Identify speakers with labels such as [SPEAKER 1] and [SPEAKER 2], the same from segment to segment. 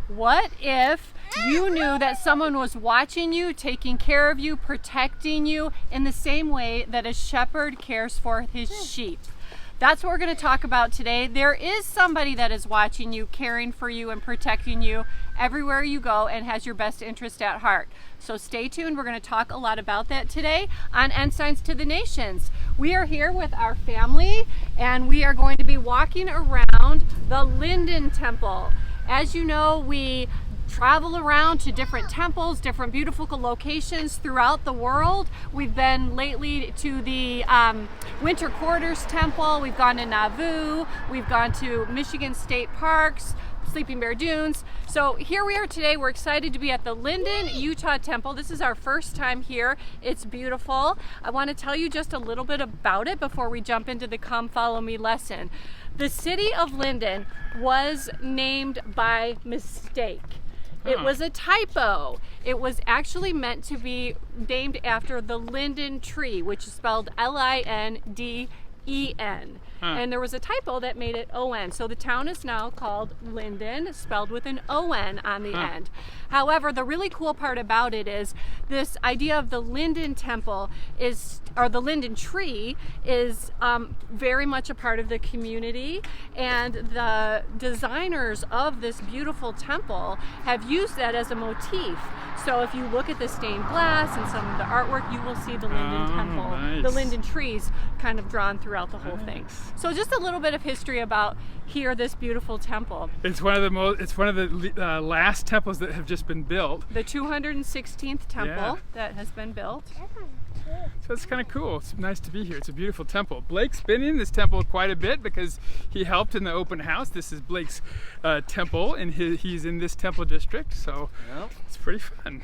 [SPEAKER 1] What if you knew that someone was watching you, taking care of you, protecting you in the same way that a shepherd cares for his sheep? That's what we're going to talk about today. There is somebody that is watching you, caring for you, and protecting you everywhere you go and has your best interest at heart. So stay tuned. We're going to talk a lot about that today on Ensigns to the Nations. We are here with our family and we are going to be walking around the Linden Temple. As you know, we travel around to different temples, different beautiful locations throughout the world. We've been lately to the Winter Quarters Temple. We've gone to Nauvoo. We've gone to Michigan State Parks, Sleeping Bear Dunes. So here we are today. We're excited to be at the Linden, Utah Temple. This is our first time here. It's beautiful. I want to tell you just a little bit about it before we jump into the Come Follow Me lesson. The city of Linden was named by mistake. It was a typo. It was actually meant to be named after the linden tree, which is spelled L-I-N-D-E-N. And there was a typo that made it O-N. So the town is now called Linden, spelled with an O-N on the end. However, the really cool part about it is this idea of the Linden Temple or the linden tree is very much a part of the community, and the designers of this beautiful temple have used that as a motif. So if you look at the stained glass and some of the artwork, you will see the Linden Temple,
[SPEAKER 2] nice.
[SPEAKER 1] the linden trees kind of drawn throughout the whole thing. So just a little bit of history about this beautiful temple.
[SPEAKER 2] It's one of the last temples that have just been built.
[SPEAKER 1] The 216th temple that has been built.
[SPEAKER 2] So it's kind of cool. It's nice to be here. It's a beautiful temple. Blake's been in this temple quite a bit because he helped in the open house. This is Blake's temple, and he's in this temple district, so it's pretty fun.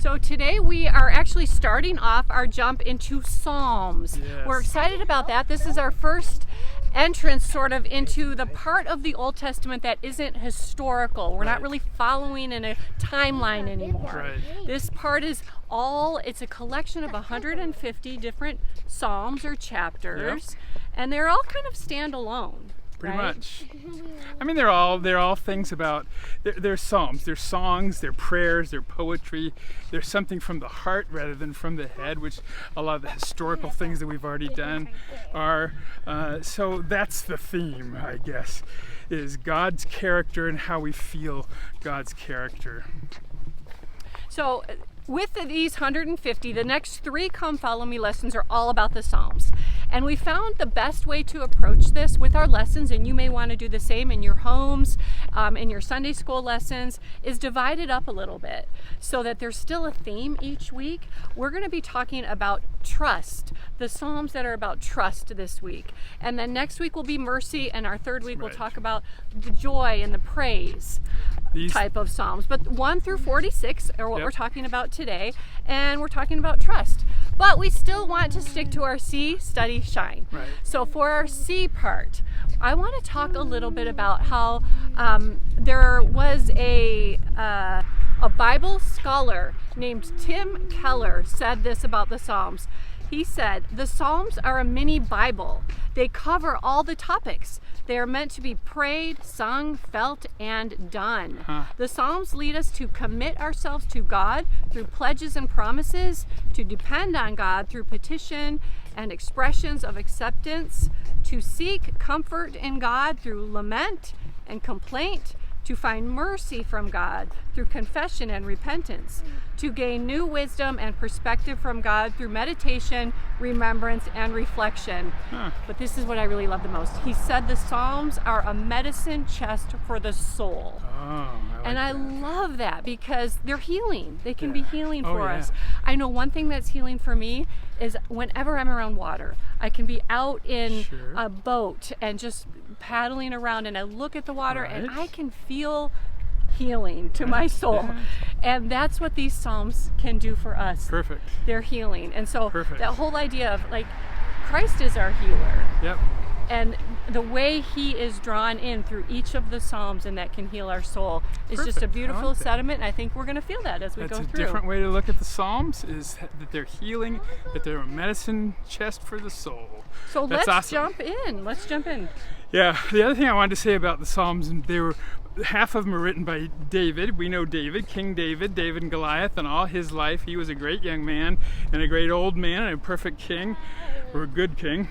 [SPEAKER 1] So today we are actually starting off our jump into Psalms.
[SPEAKER 2] Yes.
[SPEAKER 1] We're excited about that. This is our first entrance sort of into the part of the Old Testament that isn't historical. We're not really following in a timeline anymore.
[SPEAKER 2] Right.
[SPEAKER 1] This part is it's a collection of 150 different Psalms or chapters, and they're all kind of standalone.
[SPEAKER 2] Pretty
[SPEAKER 1] right?
[SPEAKER 2] much. I mean, they're all things about, they're psalms, they're songs, they're prayers, they're poetry. They're something from the heart rather than from the head, which a lot of the historical things that we've already done are. So that's the theme, I guess, is God's character and how we feel God's character.
[SPEAKER 1] So with these 150, the next 3 Come Follow Me lessons are all about the Psalms. And we found the best way to approach this with our lessons, and you may want to do the same in your homes, in your Sunday school lessons, is divide it up a little bit so that there's still a theme each week. We're going to be talking about trust, the Psalms that are about trust this week. And then next week will be mercy, and our third week we'll talk about the joy and the praise type of Psalms. But 1 through 46 are what we're talking about today, and we're talking about trust. But we still want to stick to our see, study, shine.
[SPEAKER 2] Right.
[SPEAKER 1] So for our see part, I want to talk a little bit about how there was a Bible scholar named Tim Keller said this about the Psalms. He said, the Psalms are a mini Bible. They cover all the topics. They are meant to be prayed, sung, felt, and done. The Psalms lead us to commit ourselves to God through pledges and promises, to depend on God through petition and expressions of acceptance, to seek comfort in God through lament and complaint, to find mercy from God through confession and repentance, to gain new wisdom and perspective from God through meditation, remembrance, and reflection. But this is what I really love the most. He said the Psalms are a medicine chest for the soul. I love that because they're healing. They can be healing for us. I know one thing that's healing for me is whenever I'm around water, I can be out in a boat and just paddling around, and I look at the water and I can feel healing to my soul. And that's what these Psalms can do for us.
[SPEAKER 2] Perfect.
[SPEAKER 1] They're healing. And so that whole idea of like Christ is our healer.
[SPEAKER 2] Yep.
[SPEAKER 1] And the way he is drawn in through each of the Psalms and that can heal our soul is just a beautiful sentiment, and I think we're going to feel that as we go through.
[SPEAKER 2] That's a different way to look at the Psalms, is that they're healing, that they're a medicine chest for the soul.
[SPEAKER 1] So let's jump in. Let's jump in.
[SPEAKER 2] Yeah, the other thing I wanted to say about the Psalms, and they were half of them are written by David. We know David, King David, David and Goliath, and all his life. He was a great young man and a great old man and a perfect king, or a good king.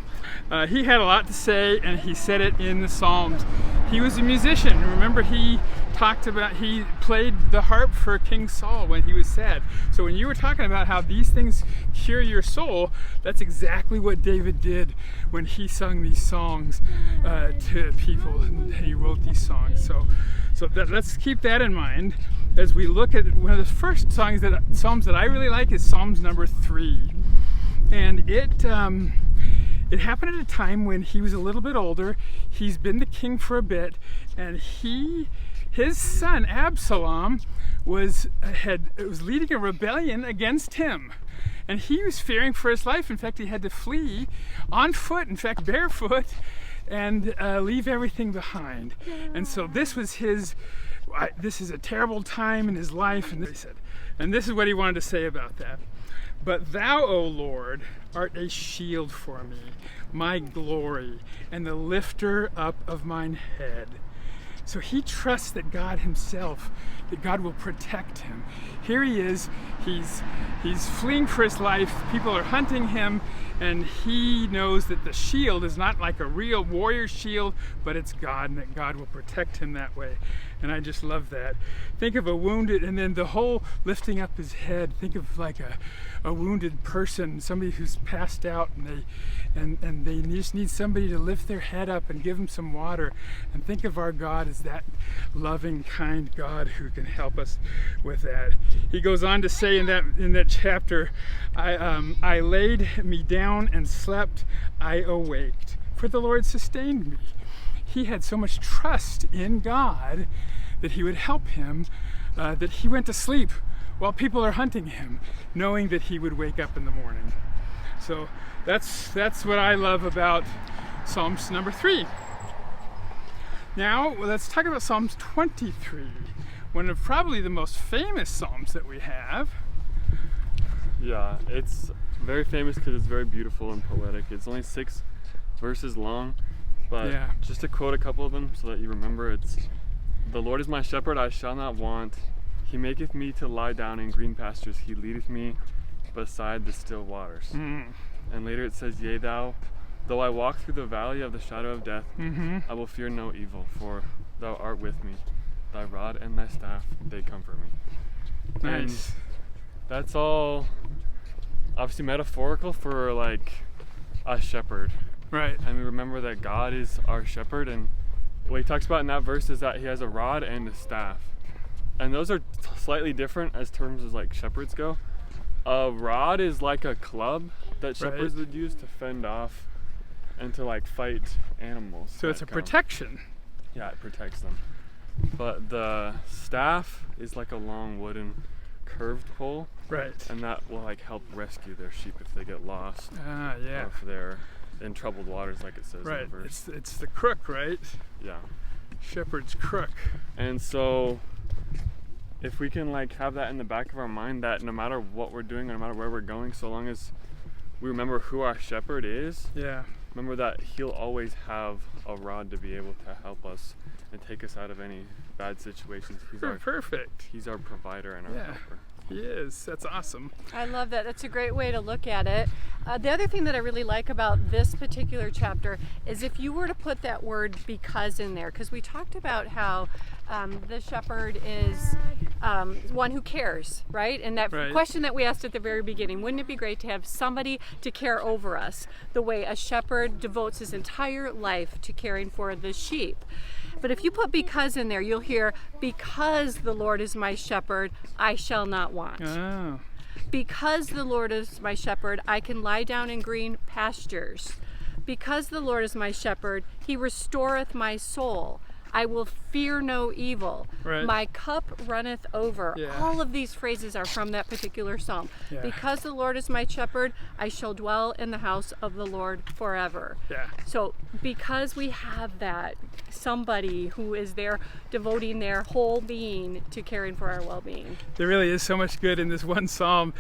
[SPEAKER 2] He had a lot to say, and he said it in the Psalms. He was a musician. Remember, he played the harp for King Saul when he was sad. So when you were talking about how these things cure your soul, that's exactly what David did when he sung these songs to people, and he wrote these songs. So let's keep that in mind as we look at one of the first Psalms that I really like is Psalms number 3. And it happened at a time when he was a little bit older. He's been the king for a bit, and his son Absalom was leading a rebellion against him, and he was fearing for his life. In fact, he had to flee on foot, in fact barefoot, and leave everything behind. And so this is a terrible time in his life, and this is what he wanted to say about that. But thou, O Lord, art a shield for me, my glory, and the lifter up of mine head. So he trusts that God himself, that God will protect him. Here he is, he's fleeing for his life, people are hunting him, and he knows that the shield is not like a real warrior shield, but it's God, and that God will protect him that way. And I just love that. Think of a wounded, and then the whole lifting up his head, think of like a wounded person, somebody who's passed out, and they just need somebody to lift their head up and give them some water. And think of our God as that loving, kind God who can help us with that. He goes on to say in that chapter, I laid me down and slept, I awaked, for the Lord sustained me. He had so much trust in God that he would help him, that he went to sleep while people are hunting him, knowing that he would wake up in the morning. So that's what I love about Psalms number 3. Now let's talk about Psalms 23, one of probably the most famous Psalms that we have.
[SPEAKER 3] Yeah, it's very famous because it's very beautiful and poetic. It's only 6 verses long. But just to quote a couple of them so that you remember, it's, the Lord is my shepherd, I shall not want. He maketh me to lie down in green pastures. He leadeth me beside the still waters. And later it says, yea, though I walk through the valley of the shadow of death, I will fear no evil, for thou art with me. Thy rod and thy staff, they comfort me.
[SPEAKER 2] Nice.
[SPEAKER 3] And that's all obviously metaphorical for like a shepherd.
[SPEAKER 2] Right.
[SPEAKER 3] And we remember that God is our shepherd, and what he talks about in that verse is that he has a rod and a staff. And those are slightly different as terms as like shepherds go. A rod is like a club that shepherds would use to fend off and to like fight animals.
[SPEAKER 2] So it's a protection.
[SPEAKER 3] Yeah, it protects them. But the staff is like a long wooden curved pole.
[SPEAKER 2] Right.
[SPEAKER 3] And that will like help rescue their sheep if they get lost.
[SPEAKER 2] Ah, yeah.
[SPEAKER 3] Or if they're in troubled waters, like it says in the verse.
[SPEAKER 2] It's the crook, right?
[SPEAKER 3] Yeah.
[SPEAKER 2] Shepherd's crook.
[SPEAKER 3] And so if we can like have that in the back of our mind, that no matter what we're doing, no matter where we're going, so long as we remember who our shepherd is, remember that he'll always have a rod to be able to help us and take us out of any bad situations. He's our provider and our helper.
[SPEAKER 2] He is. That's awesome.
[SPEAKER 1] I love that. That's a great way to look at it. The other thing that I really like about this particular chapter is if you were to put that word because in there, because we talked about how the shepherd is one who cares, right? And that question that we asked at the very beginning, wouldn't it be great to have somebody to care over us the way a shepherd devotes his entire life to caring for the sheep? But if you put because in there, you'll hear, because the Lord is my shepherd, I shall not want.
[SPEAKER 2] Oh.
[SPEAKER 1] Because the Lord is my shepherd, I can lie down in green pastures. Because the Lord is my shepherd, he restoreth my soul. I will fear no evil.
[SPEAKER 2] Right.
[SPEAKER 1] My cup runneth over.
[SPEAKER 2] Yeah.
[SPEAKER 1] All of these phrases are from that particular psalm.
[SPEAKER 2] Yeah.
[SPEAKER 1] Because the Lord is my shepherd, I shall dwell in the house of the Lord forever.
[SPEAKER 2] Yeah.
[SPEAKER 1] So because we have that, somebody who is there devoting their whole being to caring for our well-being.
[SPEAKER 2] There really is so much good in this one psalm.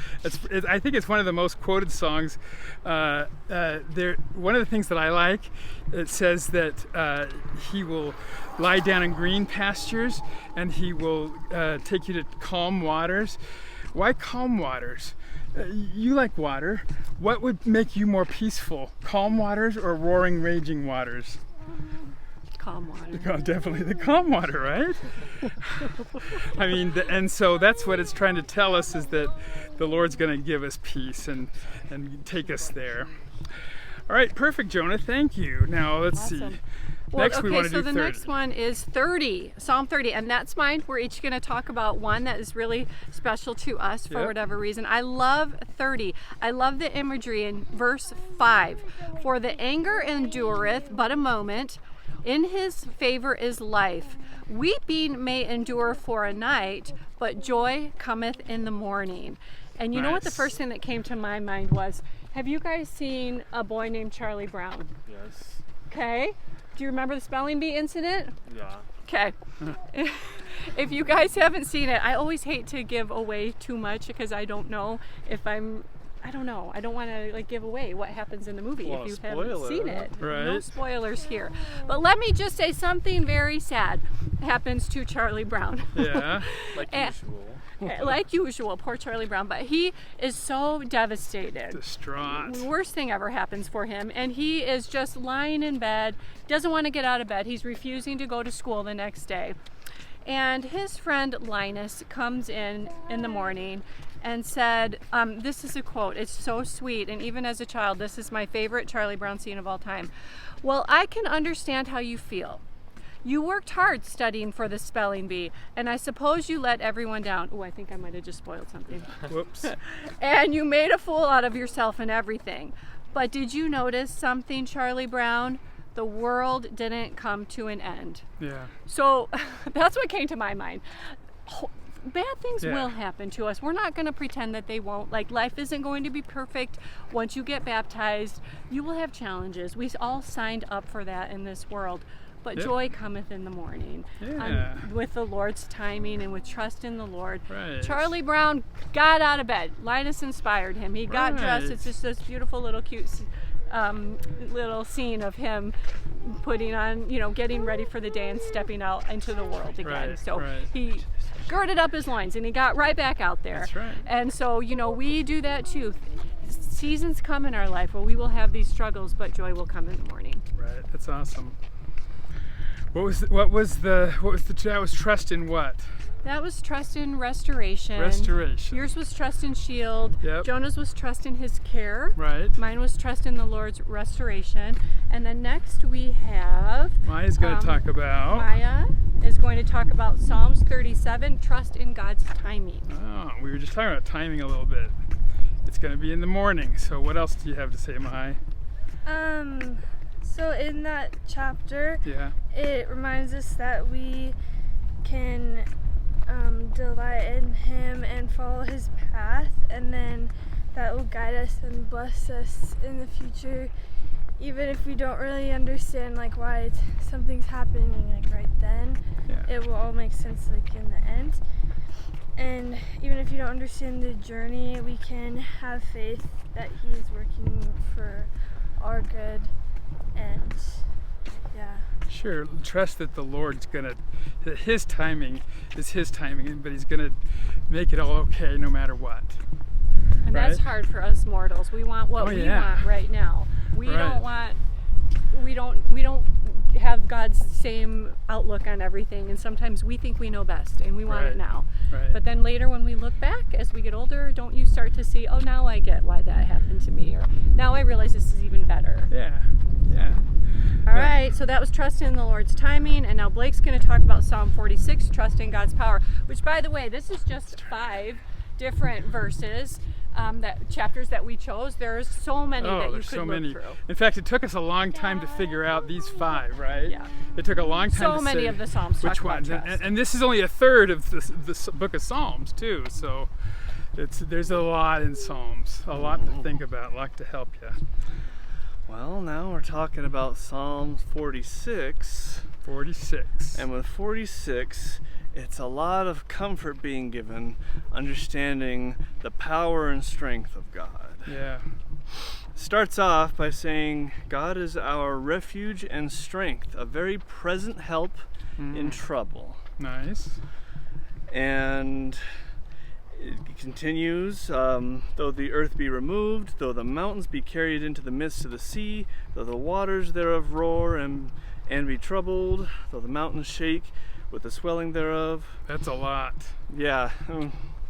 [SPEAKER 2] I think it's one of the most quoted songs. One of the things that I like, it says that he will lie down in green pastures and he will take you to calm waters. Why calm waters? You like water. What would make you more peaceful? Calm waters or roaring, raging waters?
[SPEAKER 1] Calm water.
[SPEAKER 2] Oh, definitely the calm water, right? I mean, and so that's what it's trying to tell us, is that the Lord's going to give us peace and take us there. All right, perfect, Jonah. Thank you. Now let's see.
[SPEAKER 1] Well,
[SPEAKER 2] Next, we want to do
[SPEAKER 1] so the
[SPEAKER 2] 30.
[SPEAKER 1] next one is 30, Psalm 30, and that's mine. We're each going to talk about one that is really special to us for whatever reason. I love 30. I love the imagery in verse 5. For the anger endureth but a moment, in his favor is life. Weeping may endure for a night, but joy cometh in the morning. And you know what the first thing that came to my mind was, have you guys seen A Boy Named Charlie Brown?
[SPEAKER 3] Yes.
[SPEAKER 1] Okay. Do you remember the spelling bee incident?
[SPEAKER 3] Yeah.
[SPEAKER 1] Okay. If you guys haven't seen it, I always hate to give away too much because I don't know if I don't know. I don't want to give away what happens in the movie if you haven't seen it.
[SPEAKER 2] Right.
[SPEAKER 1] No spoilers here. But let me just say something very sad happens to Charlie Brown.
[SPEAKER 2] Yeah.
[SPEAKER 3] Like usual.
[SPEAKER 1] Like usual, poor Charlie Brown, but he is so devastated.
[SPEAKER 2] Distraught.
[SPEAKER 1] The worst thing ever happens for him, and he is just lying in bed, doesn't want to get out of bed. He's refusing to go to school the next day. And his friend Linus comes in the morning and said, this is a quote, it's so sweet, and even as a child, this is my favorite Charlie Brown scene of all time. Well, I can understand how you feel. You worked hard studying for the spelling bee, and I suppose you let everyone down. Oh, I think I might have just spoiled something.
[SPEAKER 2] Whoops.
[SPEAKER 1] And you made a fool out of yourself and everything. But did you notice something, Charlie Brown? The world didn't come to an end.
[SPEAKER 2] Yeah.
[SPEAKER 1] So that's what came to my mind. Bad things will happen to us. We're not going to pretend that they won't. Life isn't going to be perfect. Once you get baptized, you will have challenges. We all signed up for that in this world. But joy cometh in the morning. With the Lord's timing and with trust in the Lord.
[SPEAKER 2] Right.
[SPEAKER 1] Charlie Brown got out of bed. Linus inspired him. He got dressed. It's just this beautiful little cute little scene of him putting on, getting ready for the day and stepping out into the world again. He girded up his loins and he got right back out there.
[SPEAKER 2] That's right.
[SPEAKER 1] And so, we do that too. Seasons come in our life where we will have these struggles, but joy will come in the morning.
[SPEAKER 2] Right. That's awesome. That was trust in what?
[SPEAKER 1] That was trust in restoration.
[SPEAKER 2] Restoration.
[SPEAKER 1] Yours was trust in shield.
[SPEAKER 2] Yep.
[SPEAKER 1] Jonah's was trust in his care.
[SPEAKER 2] Right.
[SPEAKER 1] Mine was trust in the Lord's restoration. And then next we have
[SPEAKER 2] Maya's going to talk about.
[SPEAKER 1] Maya is going to talk about Psalms 37, trust in God's timing.
[SPEAKER 2] Oh, we were just talking about timing a little bit. It's going to be in the morning. So what else do you have to say, Maya?
[SPEAKER 4] So in that chapter,
[SPEAKER 2] Yeah.
[SPEAKER 4] it reminds us that we can delight in Him and follow His path, and then that will guide us and bless us in the future, even if we don't really understand why something's happening right then. It will all make sense in the end. And even if you don't understand the journey, we can have faith that He is working for our good. And
[SPEAKER 2] Sure, trust that the Lord's that His timing is His timing, but He's gonna make it all okay no matter what.
[SPEAKER 1] And that's hard for us mortals. We want what we want right now. We don't have God's same outlook on everything, and sometimes we think we know best and we want it now.
[SPEAKER 2] Right.
[SPEAKER 1] But then later when we look back as we get older, don't you start to see, oh, now I get why that happened to me, or now I realize this is even better.
[SPEAKER 2] Yeah.
[SPEAKER 1] All right, so that was trust in the Lord's timing, and now Blake's going to talk about Psalm 46, trust in God's power, which, by the way, this is just 5 different verses, chapters that we chose. There's so many that you could look through.
[SPEAKER 2] In fact, it took us a long time to figure out these 5, right?
[SPEAKER 1] Yeah.
[SPEAKER 2] It took a long time
[SPEAKER 1] So many of the Psalms talk
[SPEAKER 2] which
[SPEAKER 1] about
[SPEAKER 2] ones.
[SPEAKER 1] trust.
[SPEAKER 2] And this is only a third of the book of Psalms, too, so there's a lot in Psalms, a lot to think about, a lot to help you.
[SPEAKER 5] Well, now we're talking about Psalms 46.
[SPEAKER 2] 46.
[SPEAKER 5] And with 46, it's a lot of comfort being given, understanding the power and strength of God.
[SPEAKER 2] Yeah.
[SPEAKER 5] Starts off by saying, God is our refuge and strength, a very present help in trouble.
[SPEAKER 2] Nice.
[SPEAKER 5] And it continues, though the earth be removed, though the mountains be carried into the midst of the sea, though the waters thereof roar and be troubled, though the mountains shake with the swelling thereof.
[SPEAKER 2] That's a lot.
[SPEAKER 5] Yeah.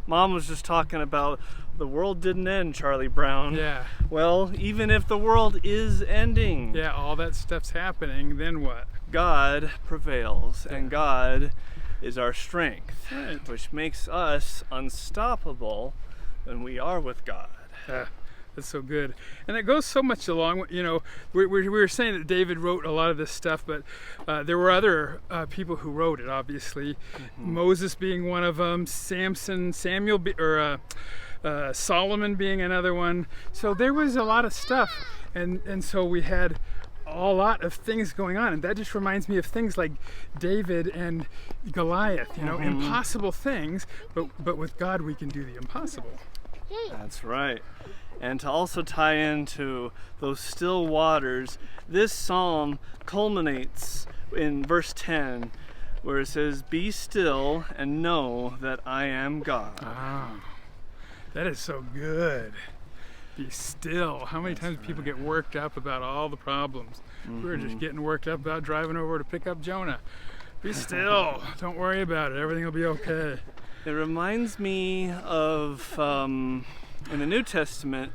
[SPEAKER 5] Mom was just talking about the world didn't end, Charlie Brown.
[SPEAKER 2] Yeah.
[SPEAKER 5] Well, even if the world is ending.
[SPEAKER 2] Yeah, all that stuff's happening, then what?
[SPEAKER 5] God prevails, and God is our strength,
[SPEAKER 2] Right.
[SPEAKER 5] which makes us unstoppable when we are with God.
[SPEAKER 2] That's so good. And it goes so much along, you know, we were saying that David wrote a lot of this stuff, but there were other people who wrote it, obviously. Moses being one of them, Solomon being another one. So there was a lot of stuff. And so we had a lot of things going on, and that just reminds me of things like David and Goliath, you know, impossible things, but with God we can do the impossible.
[SPEAKER 5] That's right. And to also tie into those still waters, this psalm culminates in verse 10, where it says, "Be still and know that I am God."
[SPEAKER 2] Ah, that is so good. Be still. How many times people get worked up about all the problems? We were just getting worked up about driving over to pick up Jonah. Be still. Don't worry about it. Everything will be okay.
[SPEAKER 5] It reminds me of in the New Testament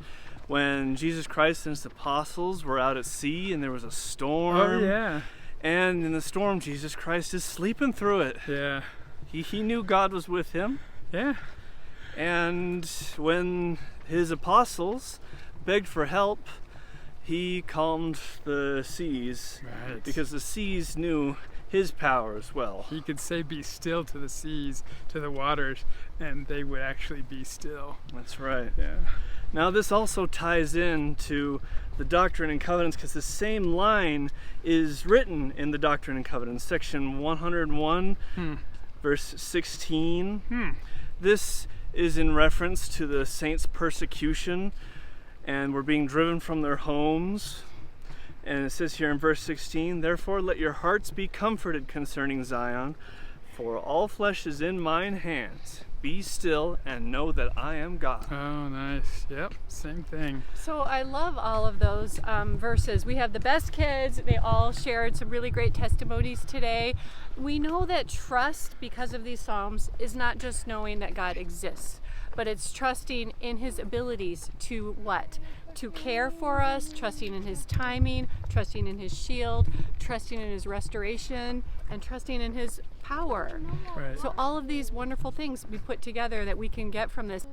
[SPEAKER 5] when Jesus Christ and his apostles were out at sea and there was a storm.
[SPEAKER 2] Oh, yeah.
[SPEAKER 5] And in the storm, Jesus Christ is sleeping through it.
[SPEAKER 2] Yeah.
[SPEAKER 5] He knew God was with him.
[SPEAKER 2] Yeah.
[SPEAKER 5] And when his apostles begged for help, he calmed the seas.
[SPEAKER 2] Right.
[SPEAKER 5] Because the seas knew his power as well.
[SPEAKER 2] He could say, be still to the seas, to the waters, and they would actually be still.
[SPEAKER 5] That's right.
[SPEAKER 2] Yeah.
[SPEAKER 5] Now this also ties in-to the Doctrine and Covenants, because the same line is written in the Doctrine and Covenants, section 101, verse 16. This is in reference to the saints' persecution, and were being driven from their homes. And it says here in verse 16, "Therefore let your hearts be comforted concerning Zion, for all flesh is in mine hands. Be still and know that I am God."
[SPEAKER 2] Oh, nice. Yep, same thing.
[SPEAKER 1] So I love all of those verses. We have the best kids. They all shared some really great testimonies today. We know that trust, because of these Psalms, is not just knowing that God exists, but it's trusting in his abilities to what? To care for us, trusting in his timing, trusting in his shield, trusting in his restoration, and trusting in his power.
[SPEAKER 2] Right.
[SPEAKER 1] So all of these wonderful things we put together that we can get from this.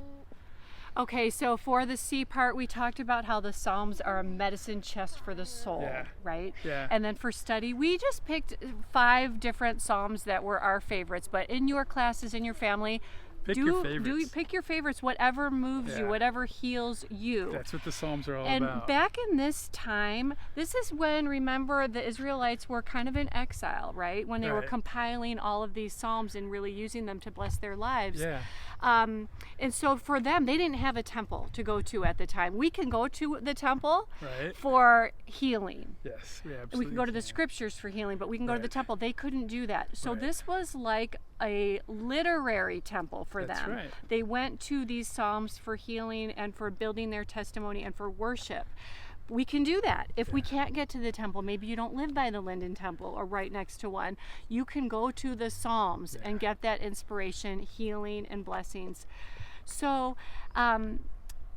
[SPEAKER 1] Okay, so for the C part, we talked about how the Psalms are a medicine chest for the soul,
[SPEAKER 2] Yeah.
[SPEAKER 1] right?
[SPEAKER 2] Yeah.
[SPEAKER 1] And then for study, we just picked 5 different Psalms that were our favorites. But in your classes, in your family,
[SPEAKER 2] Pick your favorites.
[SPEAKER 1] pick your favorites, whatever moves you,
[SPEAKER 2] Yeah.
[SPEAKER 1] whatever heals you.
[SPEAKER 2] That's what the Psalms are all
[SPEAKER 1] And
[SPEAKER 2] about.
[SPEAKER 1] back in this time, this is when, remember, the Israelites were kind of in exile, right? When they were
[SPEAKER 2] Right.
[SPEAKER 1] compiling all of these Psalms and really using them to bless their lives.
[SPEAKER 2] Yeah.
[SPEAKER 1] And so for them, they didn't have a temple to go to at the time. We can go to the temple
[SPEAKER 2] Right.
[SPEAKER 1] for healing.
[SPEAKER 2] Yes, we absolutely
[SPEAKER 1] We can go to the
[SPEAKER 2] can.
[SPEAKER 1] scriptures for healing, but we can go to the
[SPEAKER 2] Right.
[SPEAKER 1] temple. They couldn't do that. So
[SPEAKER 2] Right.
[SPEAKER 1] this was like a literary temple for
[SPEAKER 2] That's
[SPEAKER 1] them.
[SPEAKER 2] right.
[SPEAKER 1] They went to these Psalms for healing and for building their testimony and for worship. We can do that. If we can't get to the temple, maybe you don't live by the Linden Temple or right next to one, you can go to the Psalms and get that inspiration, healing, and blessings. So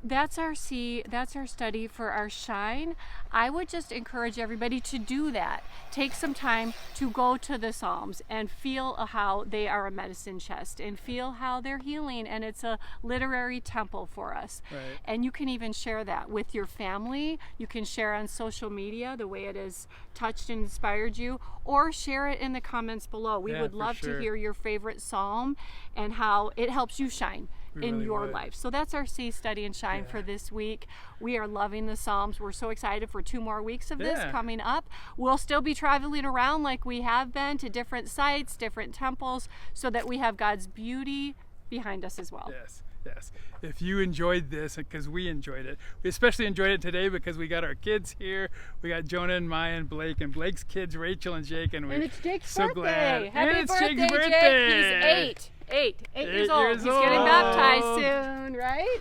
[SPEAKER 1] that's our C, that's our study for our shine. I would just encourage everybody to do that. Take some time to go to the Psalms and feel how they are a medicine chest and feel how they're healing, and it's a literary temple for us.
[SPEAKER 2] Right.
[SPEAKER 1] And you can even share that with your family. You can share on social media the way it has touched and inspired you, or share it in the comments below. We
[SPEAKER 2] Yeah,
[SPEAKER 1] would
[SPEAKER 2] for
[SPEAKER 1] love
[SPEAKER 2] sure.
[SPEAKER 1] to hear your favorite Psalm and how it helps you shine in
[SPEAKER 2] really
[SPEAKER 1] your
[SPEAKER 2] would.
[SPEAKER 1] life. So that's our See, Study, and Shine for this week. We are loving the Psalms. We're so excited for 2 more weeks of this coming up. We'll still be traveling around like we have been to different sites, different temples, so that we have God's beauty behind us as well.
[SPEAKER 2] Yes. Yes. If you enjoyed this, because we enjoyed it, we especially enjoyed it today because we got our kids here. We got Jonah and Maya and Blake, and Blake's kids, Rachel and Jake, and we're
[SPEAKER 1] it's Jake's
[SPEAKER 2] so
[SPEAKER 1] birthday.
[SPEAKER 2] glad.
[SPEAKER 1] Happy
[SPEAKER 2] and it's
[SPEAKER 1] birthday,
[SPEAKER 2] Jake's
[SPEAKER 1] Jake.
[SPEAKER 2] birthday.
[SPEAKER 1] He's 8 years old.
[SPEAKER 2] years
[SPEAKER 1] He's getting
[SPEAKER 2] old.
[SPEAKER 1] baptized soon, right?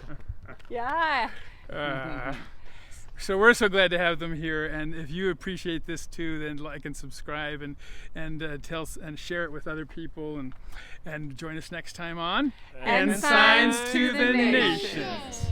[SPEAKER 1] Yeah.
[SPEAKER 2] So we're so glad to have them here, and if you appreciate this too, then like and subscribe and tell and share it with other people, and join us next time on
[SPEAKER 1] Ensigns to the
[SPEAKER 2] Nations.